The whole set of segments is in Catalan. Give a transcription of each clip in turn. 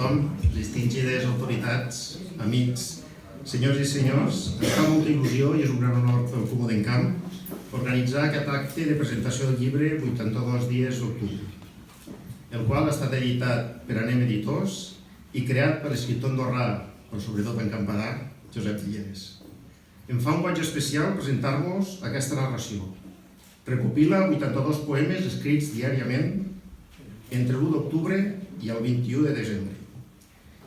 tothom, distingides autoritats, amics, senyors i senyors. Ens fa molta il·lusió i és un gran honor pel Comú d'Encamp organitzar aquest acte de presentació del llibre 82 dies d'octubre, el qual ha estat editat per Anem Editors i creat per l'escriptor andorrà, però sobretot encampadà, Josep Villeres. Em fa un goig especial presentar-vos aquesta narració. Recopila 82 poemes escrits diàriament entre l'1 d'octubre i el 21 de desembre,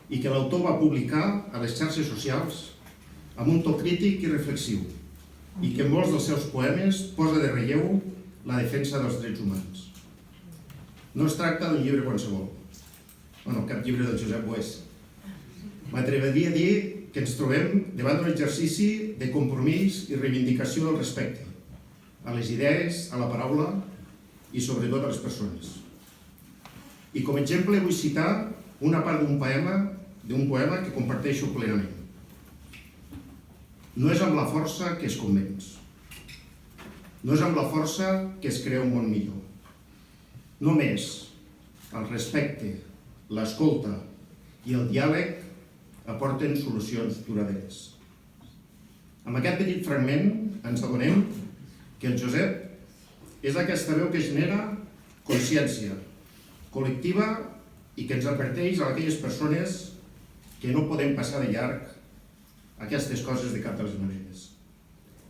i que l'autor va publicar a les xarxes socials amb un to crític i reflexiu, i que en molts dels seus poemes posa de relleu la defensa dels drets humans. No es tracta d'un llibre qualsevol. Cap llibre del Josep ho és. M'atreviria a dir que ens trobem davant d'un exercici de compromís i reivindicació del respecte a les idees, a la paraula i sobretot a les persones. I com a exemple vull citar una part d'un poema que comparteixo plenament. No és amb la força que es convenç. No és amb la força que es crea un món millor. Només el respecte, l'escolta i el diàleg aporten solucions duraderes. Amb aquest petit fragment ens adonem que el Josep és aquesta veu que genera consciència col·lectiva i que ens adverteix a aquelles persones que no podem passar de llarg aquestes coses de cap de les maneres.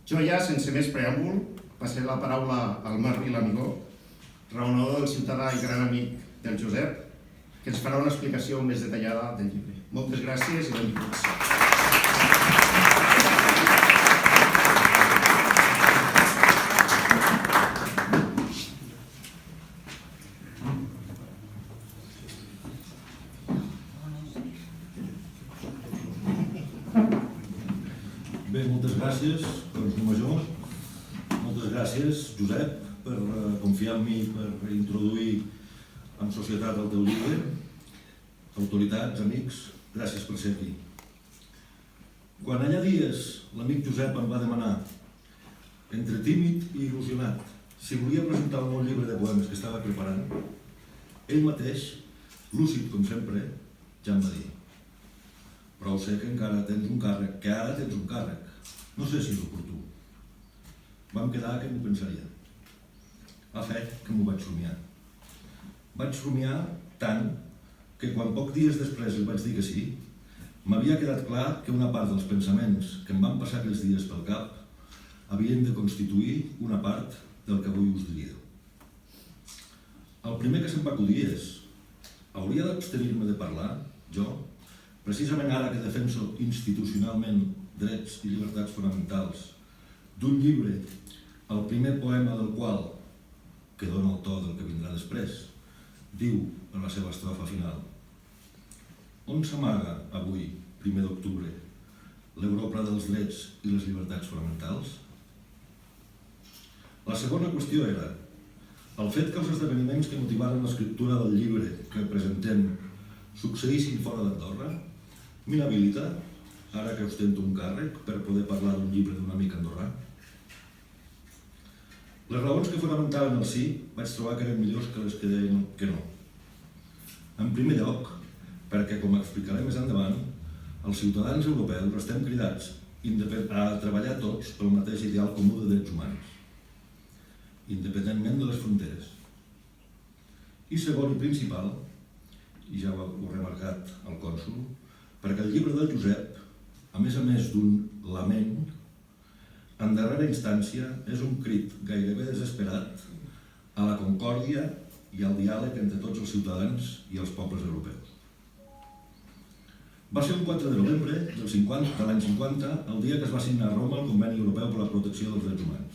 Jo ja, sense més preàmbul, passaré la paraula al Marc Vilamigó, raonador del ciutadà i gran amic del Josep, que ens farà una explicació més detallada del llibre. Moltes gràcies i benvinguts. Bé, moltes gràcies, Consell Major. Moltes gràcies, Josep, per confiar en mi per introduir en societat el teu llibre. Autoritats, amics, gràcies per ser aquí. Quan allà dies l'amic Josep em va demanar, entre tímid i il·lusionat, si volia presentar el meu llibre de poemes que estava preparant, ell mateix, lúcid com sempre, ja em va dir: prou sé que encara tens un càrrec, que ara tens un càrrec. No sé si és oportú. Vam quedar que m'ho pensaria. Ha fet que m'ho vaig somiar. Vaig somiar tant que quan pocs dies després li vaig dir que sí, m'havia quedat clar que una part dels pensaments que em van passar aquells dies pel cap havien de constituir una part del que avui us diria. El primer que se'm va acudir és: hauria d'abstenir-me de parlar, jo, precisament ara que defenso institucionalment drets i llibertats fonamentals, d'un llibre, el primer poema del qual, que dona el to del que vindrà després, diu en la seva estrofa final: on s'amaga avui, 1 d'octubre, l'Europa dels drets i les llibertats fonamentals? La segona qüestió era el fet que els esdeveniments que motivaren l'escriptura del llibre que presentem succeïssin fora d'Andorra m'inhabilita, ara que ostento un càrrec, per poder parlar d'un llibre d'un amic andorrà? Les raons que fonamentaven el sí vaig trobar que eren millors que les que deien que no. En primer lloc, perquè, com explicaré més endavant, els ciutadans europeus estem cridats a treballar tots pel mateix ideal comú de drets humans, independentment de les fronteres. I segon i principal, i ja ho ha remarcat el cònsol, perquè el llibre del Josep, a més d'un lament, en darrera instància és un crit gairebé desesperat a la concòrdia i al diàleg entre tots els ciutadans i els pobles europeus. Va ser el 4 de novembre de l'any 50 el dia que es va signar a Roma el Conveni Europeu per la Protecció dels Drets Humans.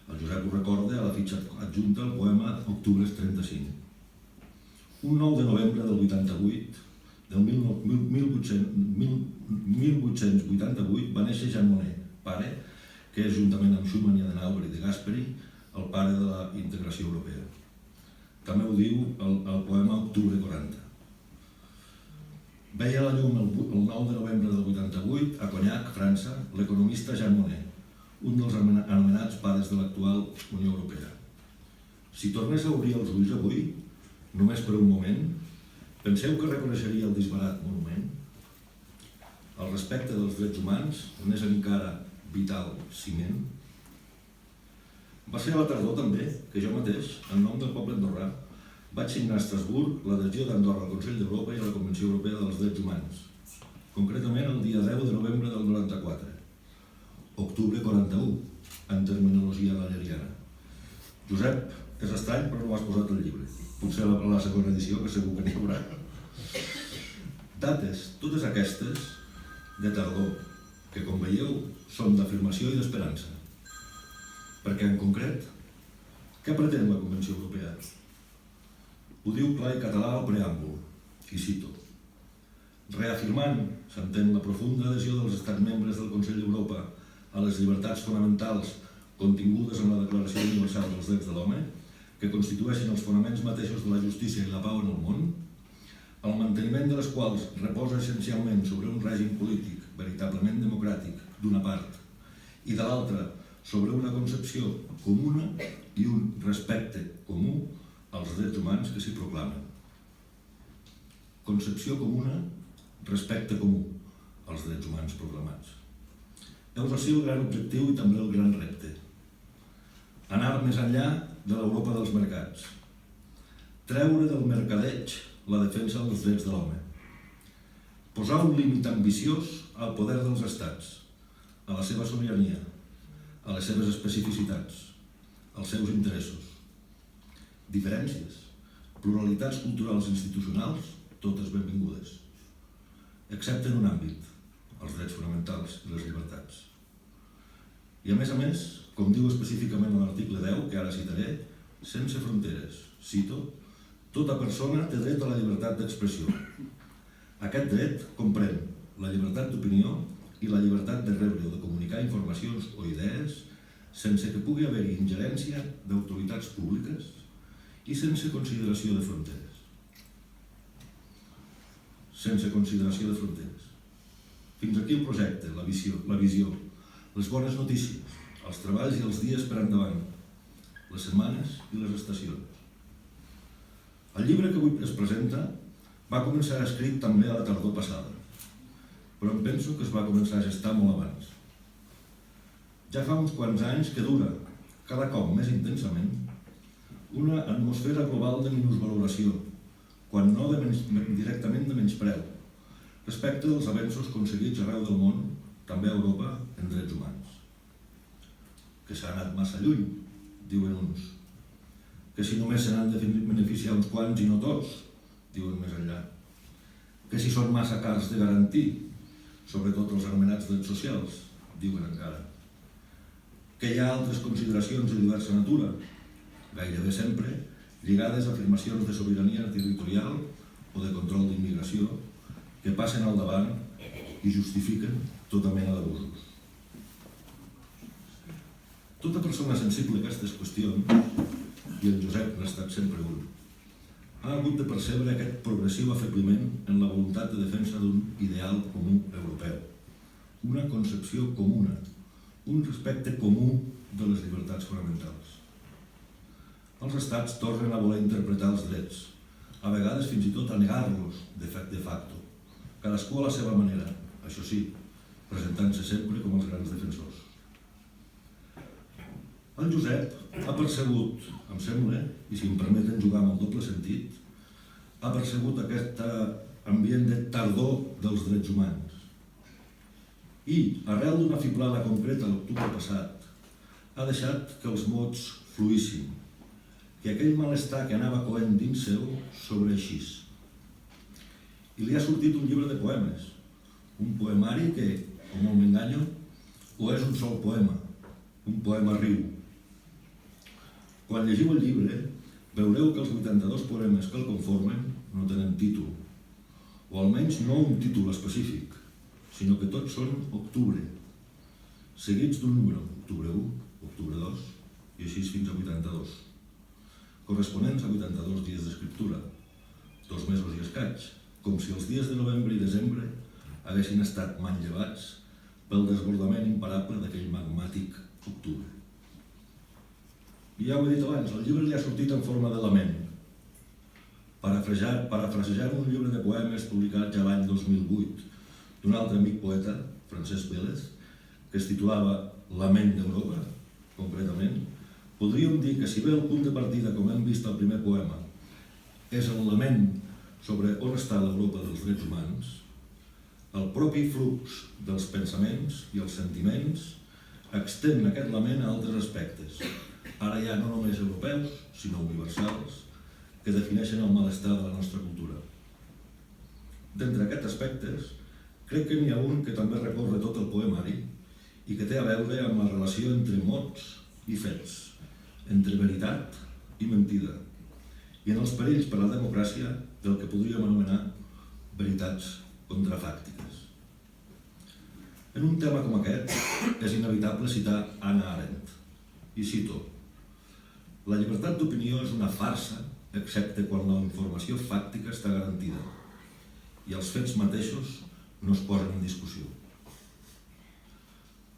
El Josep ho recorda a la fitxa adjunta al poema Octubres 35. Un 9 de novembre del 88, del 1888, va néixer Jean Monnet, pare, que és, juntament amb Schumann i Adenauer i de Gasperi, el pare de la integració europea. També ho diu el poema Octubre 40. Veia la llum el 9 de novembre del 88, a Cognac, França, l'economista Jean Monnet, un dels anomenats pares de l'actual Unió Europea. Si tornés a obrir els ulls avui, només per un moment, Penseu que reconeixeria el disbarat monument? El respecte dels drets humans n'és encara vital ciment? Va ser a la tardor també que jo mateix, en nom del poble andorrà, vaig signar a Estrasburg l'adhesió d'Andorra al Consell d'Europa i a la Convenció Europea dels Drets Humans, concretament el dia 10 de novembre del 94, octubre 41, en terminologia lalleriana. Josep, és estrany però no ho has posat al llibre, potser a la segona edició, que segur que n'hi haurà. Dates, totes aquestes, de tardor, que com veieu són d'afirmació i d'esperança. Perquè en concret, què pretén la Convenció Europea? Ho diu clar i català al preàmbul, i cito: reafirmant, s'entén, la profunda adhesió dels estats membres del Consell d'Europa a les llibertats fonamentals contingudes en la Declaració Universal dels Drets de l'Home, que constitueixen els fonaments mateixos de la justícia i la pau en el món, el manteniment de les quals reposa essencialment sobre un règim polític veritablement democràtic, d'una part, i de l'altra, sobre una concepció comuna i un respecte comú als drets humans que s'hi proclamen. Concepció comuna, respecte comú als drets humans proclamats. Heus així el gran objectiu i també el gran repte. Anar més enllà de l'Europa dels mercats. Treure del mercadeig la defensa dels drets de l'home. Posar un límit ambiciós al poder dels estats, a la seva sobirania, a les seves especificitats, als seus interessos. Diferències, pluralitats culturals i institucionals, totes benvingudes, excepte en un àmbit, els drets fonamentals i les llibertats. I a més, com diu específicament a l'article 10, que ara citaré, sense fronteres, cito, tota persona té dret a la llibertat d'expressió. Aquest dret comprèn la llibertat d'opinió i la llibertat de rebre o de comunicar informacions o idees sense que pugui haver-hi ingerència d'autoritats públiques i sense consideració de fronteres. Sense consideració de fronteres. Fins aquí el projecte, la visió, les bones notícies, els treballs i els dies per endavant, les setmanes i les estacions. El llibre que avui es presenta va començar escrit també a la tardor passada, però em penso que es va començar a gestar molt abans. Ja fa uns quants anys que dura, cada cop més intensament, una atmosfera global de minusvaloració, quan no directament de menyspreu, respecte dels avenços aconseguits arreu del món, també a Europa, en drets humans. Que s'ha anat massa lluny, diuen uns. Que si només se n'han de beneficiar uns quants i no tots, diuen més enllà. Que si són massa cars de garantir, sobretot els anomenats drets socials, diuen encara. Que hi ha altres consideracions de diversa natura, gairebé sempre lligades a afirmacions de sobirania territorial o de control d'immigració que passen al davant i justifiquen tota mena d'abusos. Tota persona sensible a aquestes qüestions, i el Josep n'ha estat sempre un, ha hagut de percebre aquest progressiu afebliment en la voluntat de defensa d'un ideal comú europeu, una concepció comuna, un respecte comú de les llibertats fonamentals. Els estats tornen a voler interpretar els drets, a vegades fins i tot a negar-los de facto, cadascú a la seva manera, això sí, presentant-se sempre com els grans defensors. El Josep ha percebut, em sembla, i si em permeten jugar amb el doble sentit, ha percebut aquest ambient de tardor dels drets humans. I, arrel d'una fiblada concreta l'octubre passat, ha deixat que els mots fluïssin, que aquell malestar que anava coent dins seu sobreeixís. I li ha sortit un llibre de poemes, un poemari que, o molt m'enganyo, o és un sol poema, un poema riu. Quan llegiu el llibre, veureu que els 82 poemes que el conformen no tenen títol, o almenys no un títol específic, sinó que tots són octubre, seguits d'un número, octubre 1, octubre 2, i així fins a 82, corresponents a 82 dies d'escriptura, 2 mesos i escaig, com si els dies de novembre i desembre haguessin estat manllevats pel desbordament imparable d'aquell magmàtic octubre. I ja ho he dit abans, el llibre li ha sortit en forma de lament, per parafrasejant un llibre de poemes publicat ja l'any 2008 d'un altre amic poeta, Francesc Vélez, que es titulava Lament d'Europa, concretament, podríem dir que si bé el punt de partida, com hem vist al primer poema, és el lament sobre on està l'Europa dels drets humans, el propi flux dels pensaments i els sentiments extén aquest lament a altres aspectes, ara ja no només europeus, sinó universals, que defineixen el malestar de la nostra cultura. D'entre aquests aspectes, crec que n'hi ha un que també recorre tot el poemari i que té a veure amb la relació entre mots i fets, entre veritat i mentida, i en els perills per a la democràcia del que podríem anomenar veritats contrafàctiques. En un tema com aquest, és inevitable citar Hannah Arendt, i cito: "La llibertat d'opinió és una farsa, excepte quan la informació fàctica està garantida i els fets mateixos no es posen en discussió."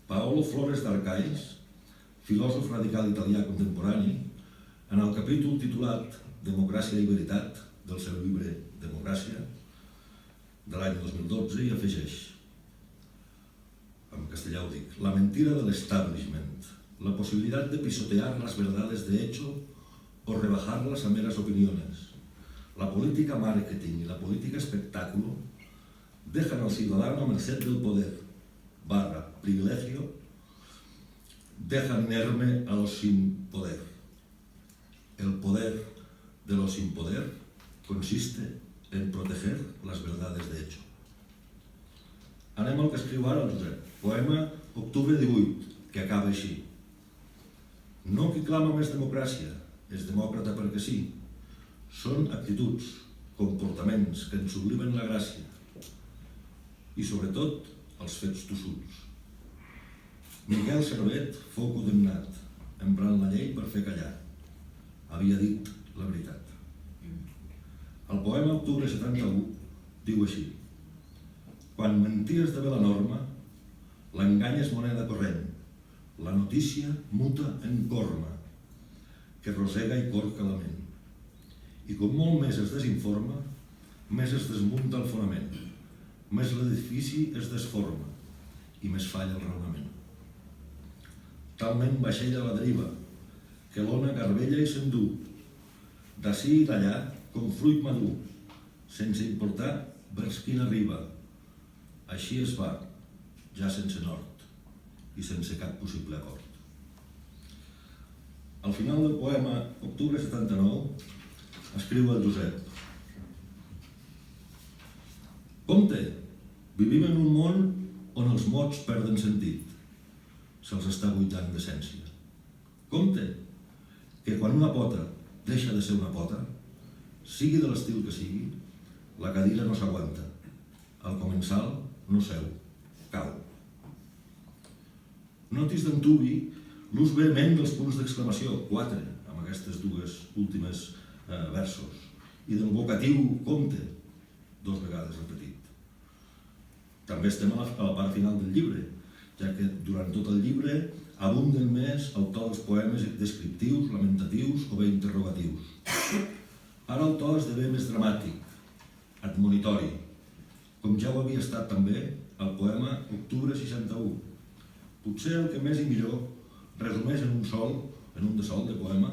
Paolo Flores d'Arcais, filòsof radical italià contemporani, en el capítol titulat Democràcia i veritat del seu llibre Democràcia, de l'any 2012, hi afegeix, en castellà ho dic: "La mentira del establishment, la posibilidad de pisotear las verdades de hecho o rebajarlas a meras opiniones. La política marketing y la política espectáculo dejan al ciudadano a merced del poder, privilegio, dejan inerme a los sin poder. El poder de los sin poder consiste en proteger las verdades de hecho." Anem al que escriu ara el Josep. Poema octubre 18, que acaba així: "No qui clama més democràcia és demòcrata perquè sí. Són actituds, comportaments que ens sublimen la gràcia i, sobretot, els fets tossuts. Miquel Servet fou condemnat, emprant la llei per fer callar. Havia dit la veritat." El poema Octubre 71 diu així: "Quan mentir esdevé la norma, l'engany és moneda corrent, la notícia muta en corma, que rosega i corca la ment. I com molt més es desinforma, més es desmunta el fonament, més l'edifici es desforma i més falla el raonament. Talment vaixella a la deriva, que l'ona garbella i s'endú, d'ací i d'allà com fruit madur, sense importar vers quina riba. Així es va, ja sense nord i sense cap possible acord." Al final del poema Octubre 79 escriu el Josep: "Compte, vivim en un món on els mots perden sentit, se'ls està buidant d'essència. Compte, que quan una pota deixa de ser una pota, sigui de l'estil que sigui, la cadira no s'aguanta, el comensal no seu, cau. Notis d'entubi l'ús vehement dels punts d'exclamació, 4, amb aquestes dues últimes versos, i del vocatiu compte, 2 vegades repetit. També estem a la part final del llibre, ja que durant tot el llibre abunden més el to dels poemes descriptius, lamentatius o bé interrogatius. Ara el to esdevé més dramàtic, admonitori, com ja ho havia estat també el poema Octubre 61. Potser el que més i millor resumeix en un de sol de poema,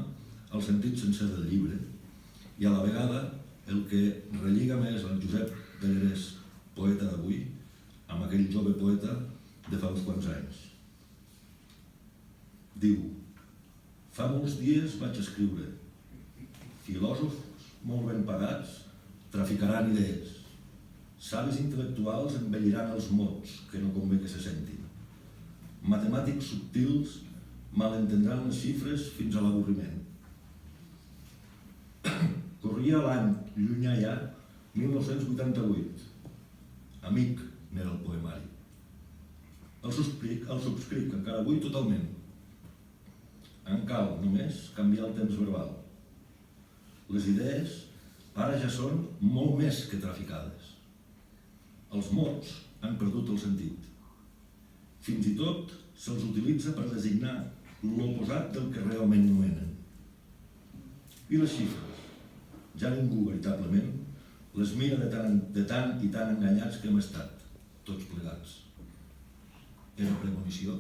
el sentit sencer del llibre, i a la vegada el que relliga més el Josep Dellerès, poeta d'avui, amb aquell jove poeta de fa uns quants anys. Diu: "Fa molts dies vaig escriure. Filòsofs molt ben pagats traficaran idees. Savis intel·lectuals embelliran els mots que no convé que se sentin. Matemàtics subtils malentendran les xifres fins a l'avorriment." Corria l'any llunyà ja, 1988. Amic n'era el poemari. El subscric encara avui totalment. En cal només canviar el temps verbal. Les idees ara ja són molt més que traficades. Els mots han perdut el sentit. Fins i tot se'ls utilitza per designar l'oposat del que realment nomenen. I les xifres? ja ningú veritablement les mira de tant i tan enganyats que hem estat, tots plegats. Era premonició?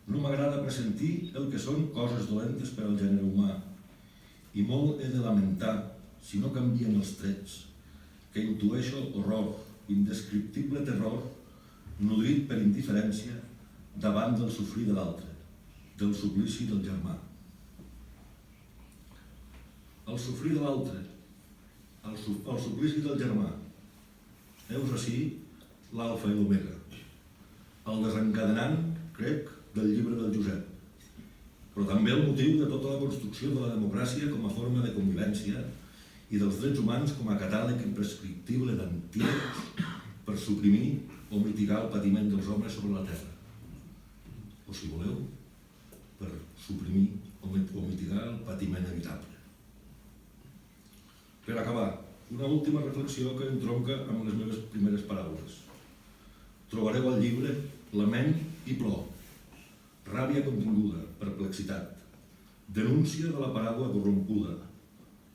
No m'agrada pressentir el que són coses dolentes per al gènere humà i molt he de lamentar, si no canvien els trets, que intueixo horror, indescriptible terror, nodrit per indiferència davant del sofrir de l'altre, del suplici del germà. El sofrir de l'altre, el suplici del germà. Heus ací l'alfa i l'omega, el desencadenant, crec, del llibre del Josep, però també el motiu de tota la construcció de la democràcia com a forma de convivència i dels drets humans com a catàleg imprescriptible d'antídots per suprimir o mitigar el patiment dels homes sobre la terra. O, si voleu, per suprimir o mitigar el patiment evitable. Per acabar, una última reflexió que entronca amb les meves primeres paraules. Trobareu al llibre lament i plor, ràbia continguda, perplexitat, denúncia de la paràbola corrompuda,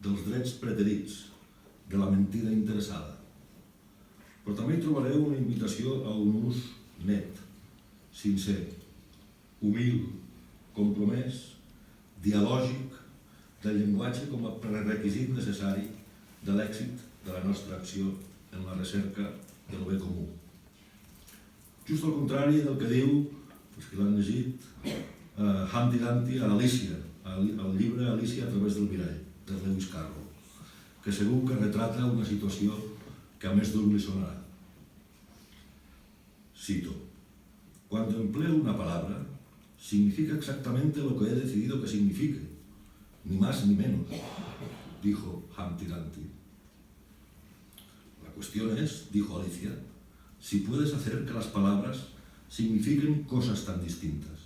dels drets preterits, de la mentida interessada. Però també hi trobareu una invitació a un ús net, sincer, humil, compromès, dialògic, del llenguatge com a prerequisit necessari de l'èxit de la nostra acció en la recerca del bé comú. Just al contrari del que diu, els que l'han llegit, Humpty Dumpty a Alícia, al llibre Alícia a través del mirall, de Lewis Carroll, que segur que retrata una situació que a més d'un li sonarà. Cito: Cuando empleo una palabra, significa exactamente lo que he decidido que signifique, ni más ni menos, dijo Humpty Dumpty. La cuestión es, dijo Alicia, si puedes hacer que las palabras signifiquen cosas tan distintas.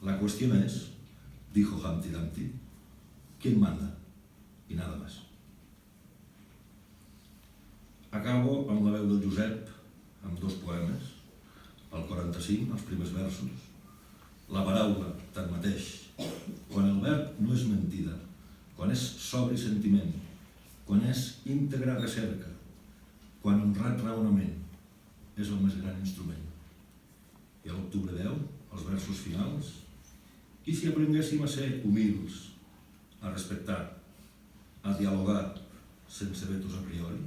La cuestión es, dijo Humpty Dumpty, ¿quién manda? Y nada más. Acabo amb la veu del Josep, amb dos poemes, el 45, els primers versos. La paraula, tanmateix, quan el verb no és mentida, quan és sobri sentiment, quan és íntegra recerca, quan honrat raonament, és el més gran instrument. I a l'octubre 10, els versos finals, i si aprenguéssim a ser humils, a respectar, a dialogar sense vetos a priori?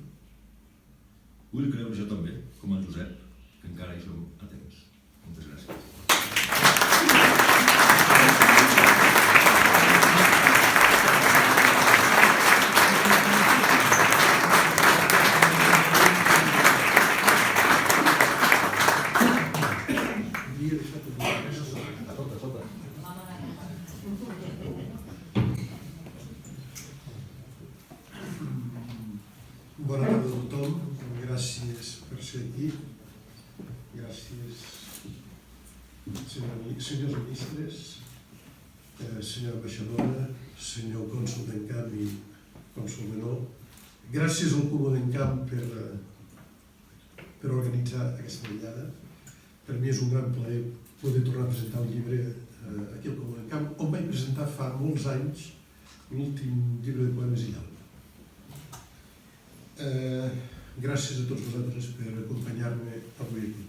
Vull creure jo també, com el Josep, que encara hi som a temps. Moltes gràcies. Bona tarda a tothom, gràcies per ser aquí, gràcies senyors ministres, senyora ambaixadora, senyor cònsol d'Encamp i cònsol menor, gràcies al Comú d'Encamp per organitzar aquesta vetllada. Per mi és un gran plaer poder tornar a presentar el llibre aquí al Comú d'Encamp, on vaig presentar fa molts anys l'últim llibre de poemes i llaunes. Gràcies a tots vosaltres per acompanyar-me avui aquí.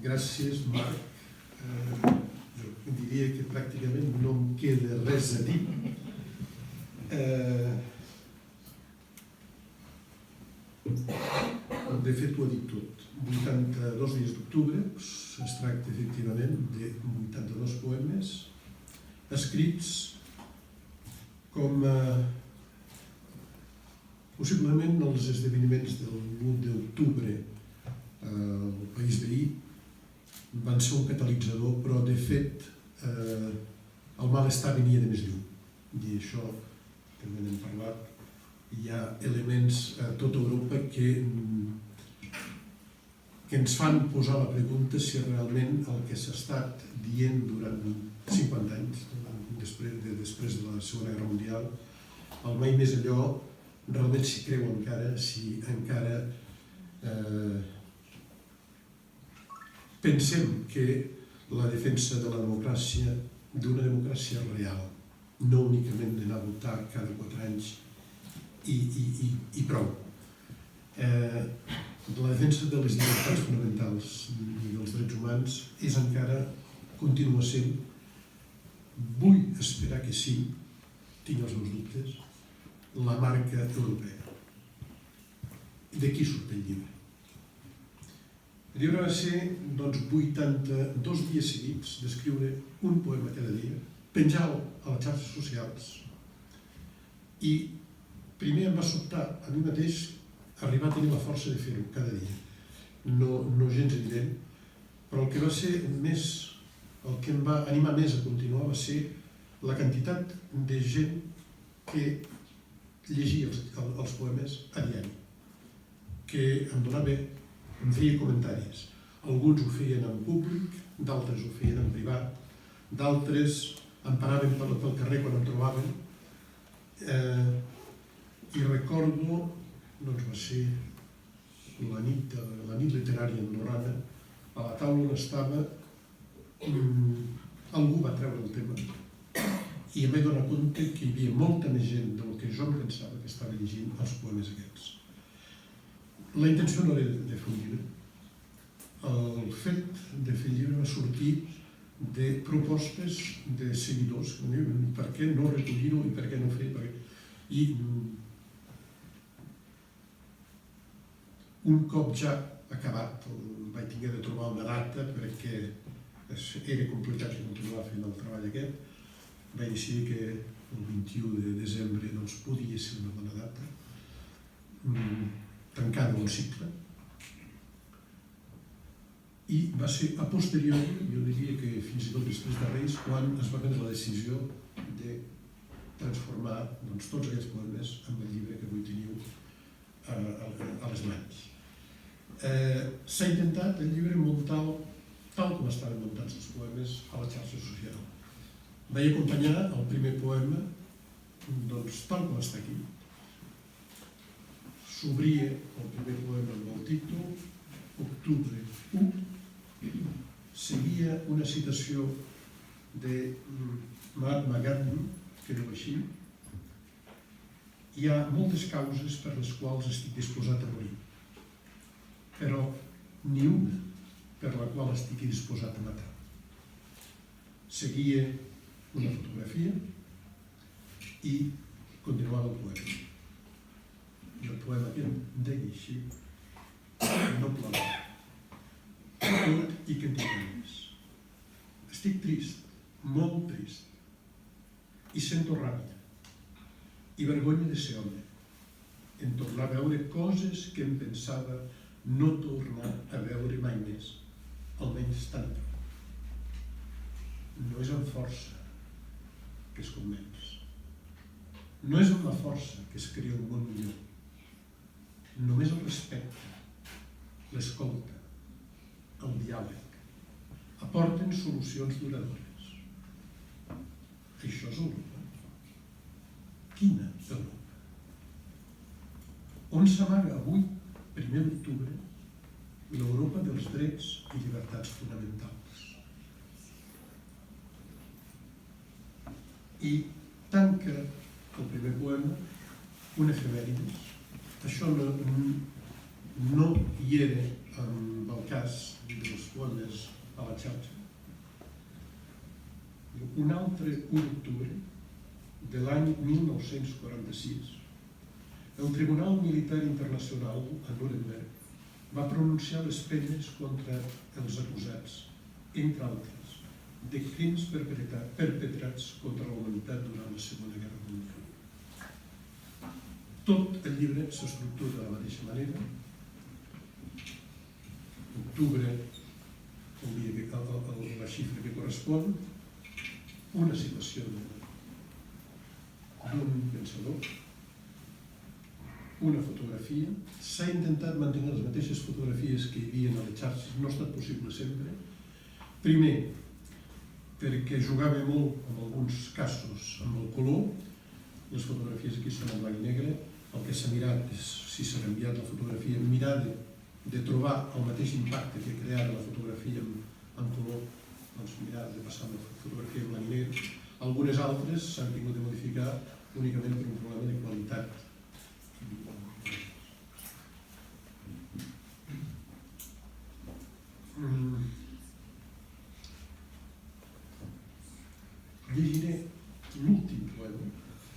Gràcies, Marc. Jo diria que pràcticament no em queda res a dir. De fet, ho ha dit tot. 82 dies d'octubre, es tracta efectivament de 82 poemes escrits com possiblement els esdeveniments del 1 d'octubre al país veí van ser un catalitzador, però de fet el malestar venia de més lluny. I això també n'hem parlat. Hi ha elements a tota Europa que ens fan posar la pregunta si realment el que s'ha estat dient durant 50 anys, després de la Segona Guerra Mundial, el mai més allò, realment s'hi creu encara, si encara pensem que la defensa de la democràcia, d'una democràcia real, no únicament d'anar a votar cada 4 anys i prou. La defensa de les llibertats fonamentals i dels drets humans és encara, continua sent, vull esperar que sí, tinc els meus dubtes, la marca europea. I d'aquí surt el llibre. El llibre va ser 82 dies seguits d'escriure un poema cada dia, penjar-lo a les xarxes socials, i primer em va sobtar a mi mateix arribar a tenir la força de fer-ho cada dia. No gens evident, però el que va ser més, el que em va animar més a continuar va ser la quantitat de gent que llegia els poemes a diari, que em donava, em feia comentaris. Alguns ho feien en públic, d'altres ho feien en privat, d'altres em paraven pel carrer quan em trobaven, i recordo, va ser la nit literària andorrana, a la taula on estava, algú va treure el tema i em vaig donar compte que hi havia molta més gent del que jo em pensava que estava llegint els poemes aquests. La intenció no era de fer un llibre. El fet de fer el llibre va sortir de propostes de seguidors que em diuen per què no recollir-ho i per què no fer... I un cop ja acabat vaig haver de trobar una data perquè era complicat de continuar fent el treball aquest. Vaig decidir que el 21 de desembre podia ser una bona data, tancada un cicle. I va ser a posteriori, jo diria que fins i tot després de Reis, quan es va prendre la decisió de transformar tots aquells poemes en el llibre que avui teniu a les mans. S'ha intentat el llibre muntar tal com estaven muntats els poemes a la xarxa social. Vaig acompanyar el primer poema tal com està aquí. S'obria el primer poema amb el títol Octubre 1, seguia una citació de Mahatma Gandhi, que diu així: hi ha moltes causes per les quals estic disposat a morir, però ni una per la qual estigui disposat a matar. Seguia una fotografia i continuava el poema. I el poema deia així: no plora, tot i que en tinc ganes. Estic trist, molt trist, i sento ràbia i vergonya de ser home en tornar a veure coses que em pensava no tornar a veure mai més, almenys tant. No és amb força que es convenç, no és amb la força que es crea un món millor, només el respecte, l'escolta, el diàleg aporten solucions duradores. Això és Europa. Quina Europa? On s'amaga avui, 1 d'octubre, l'Europa dels drets i llibertats fonamentals? I tanca el primer poema un efemèrides. Això no hi era en el cas dels poemes a la xarxa. Un altre 1 d'octubre de l'any 1946, el Tribunal Militar Internacional a Nuremberg va pronunciar les penes contra els acusats, entre altres, de crims perpetrats contra la humanitat durant la Segona Guerra Mundial. Tot el llibre s'estructura de la mateixa manera. Octubre, la xifra que correspon, una citació d'un pensador, una fotografia. S'ha intentat mantenir les mateixes fotografies que hi havia a les xarxes, no ha estat possible sempre. Primer, perquè jugava molt, en alguns casos, amb el color. Les fotografies aquí són en blanc i negre. El que s'ha mirat és, si s'ha canviat la fotografia, mirar de trobar el mateix impacte que creava la fotografia en color, doncs mirar de passar la fotografia en blanc i negre. Algunes altres s'han tingut de modificar únicament per un problema de qualitat. Llegiré l'últim poema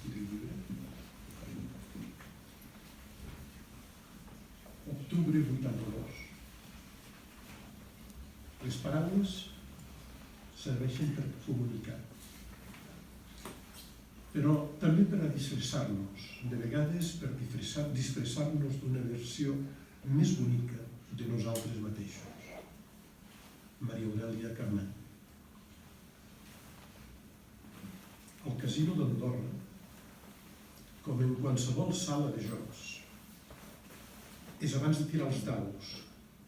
del llibre. Octubre 82. Les paraules serveixen per comunicar, però també per a disfressar-nos, de vegades per disfressar-nos d'una versió més bonica de nosaltres mateixos. Maria Aurèlia Capmany. Al casino d'Andorra, com en qualsevol sala de jocs, és abans de tirar els daus,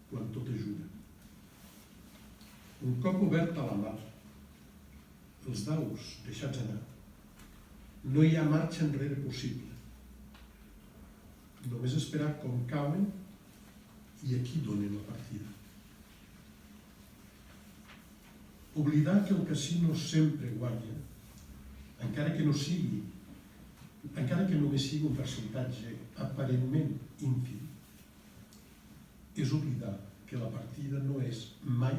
quan tot ajuda. Un cop obert a la mà, els daus deixats anar, no hi ha marxa enrere possible. Només esperar com cauen i aquí donen la partida. Oblidar que el casino sempre guanya, encara que només sigui un percentatge aparentment ínfim, és oblidar que la partida no és mai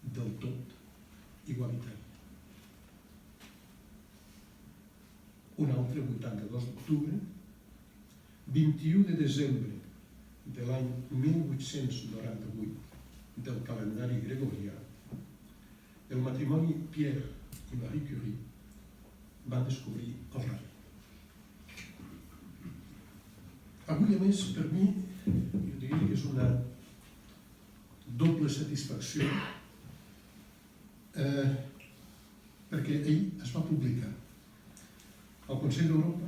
del tot igualitària. Un altre 82 d'octubre, 21 de desembre de l'any 1898 del calendari gregorià, el matrimoni Pierre i Marie Curie van descobrir el radi. Avui, a més, per mi, jo diria que és una doble satisfacció, perquè ahir es va publicar al Consell d'Europa,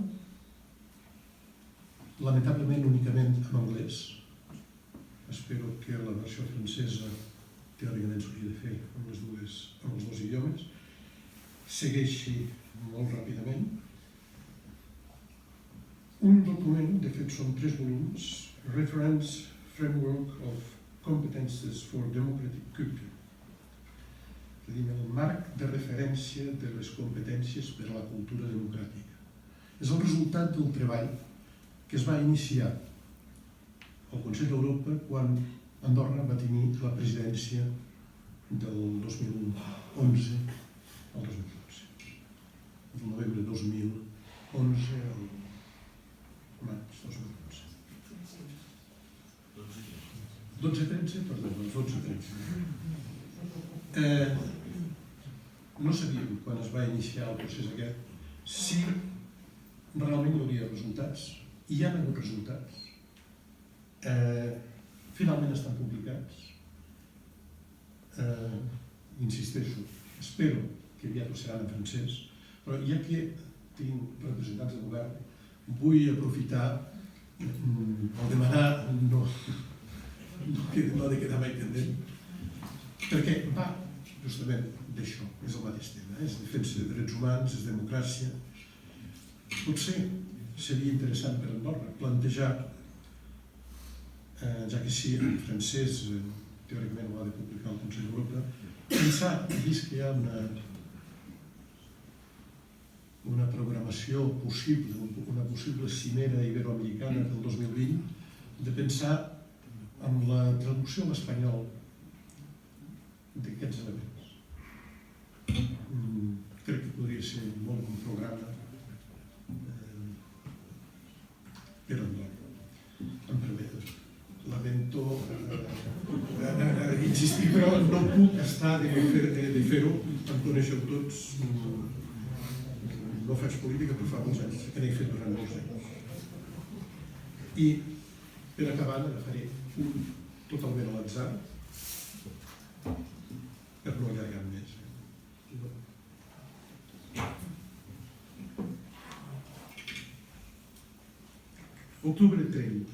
lamentablement únicament en anglès. Espero que la versió francesa teòricament s'hauria de fer amb els dos idiomes, segueixi molt ràpidament. Un document, de fet són 3 volums, Reference Framework of Competences for Democratic Culture, és a dir, el marc de referència de les competències per a la cultura democràtica. És el resultat del treball que es va iniciar al Consell d'Europa quan Andorra va tenir la presidència del 2011 al 2012. El novembre 2011 al maig 2011. 12-13, perdó, 12-13. No sabíem, quan es va iniciar el procés aquest, si realment hi hauria resultats. Hi ha hagut resultats. Finalment estan publicats. Insisteixo, espero que aviat ho seran en francès, però ja que tinc representants de govern, vull aprofitar o demanar, no de quedar mai pendent, perquè va justament d'això, és el mateix tema, és defensa de drets humans, és democràcia. Potser seria interessant per Andorra plantejar, ja que sí, en francès, teòricament ho ha de publicar el Consell d'Europa, pensar, vist que hi ha una programació possible, una possible cimera iberoamericana del 2020, de pensar en la traducció a l'espanyol d'aquests elements. Crec que podria ser un molt bon programa per Andorra. Em permetes. Lamento insistir, però no puc estar de fer-ho. Em coneixeu tots. No faig política, però fa molts anys que n'he fet durant molts anys. I per acabar n'agafaré un totalment a l'atzar per no allargar més. Octubre 30.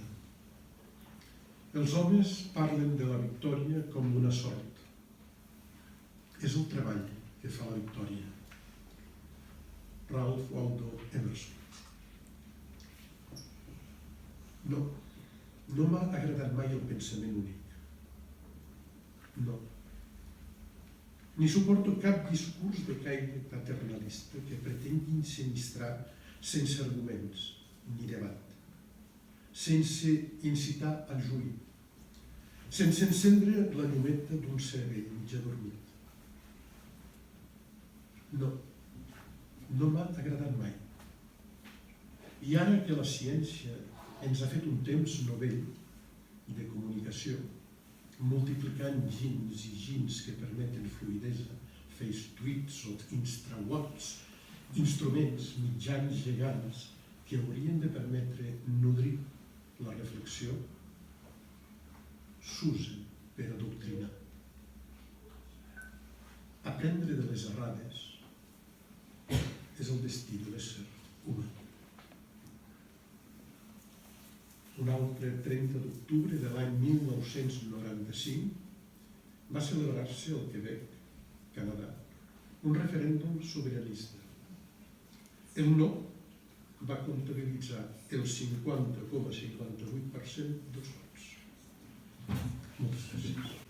Els homes parlen de la victòria com d'una sort. És el treball que fa la victòria. Ralph Waldo Emerson. No m'ha agradat mai el pensament únic. No. ni suporto cap discurs de caire paternalista que pretengui ensinistrar sense arguments ni debat, sense incitar al juí, sense encendre la llumeta d'un cervell mig adormit. No, no m'ha agradat mai. I ara que la ciència ens ha fet un temps novell de comunicació, multiplicant gins i gins que permeten fluidesa, face tweets o instrawats, instruments, mitjans gegants que haurien de permetre nodrir la reflexió, s'usen per adoctrinar. Aprendre de les errades és el destí de l'ésser humà. Un altre 30 d'octubre de l'any 1995 va celebrar-se al Quebec, Canadà, un referèndum sobiranista. El no va comptabilitzar el 50,58% dels vots. Moltes gràcies.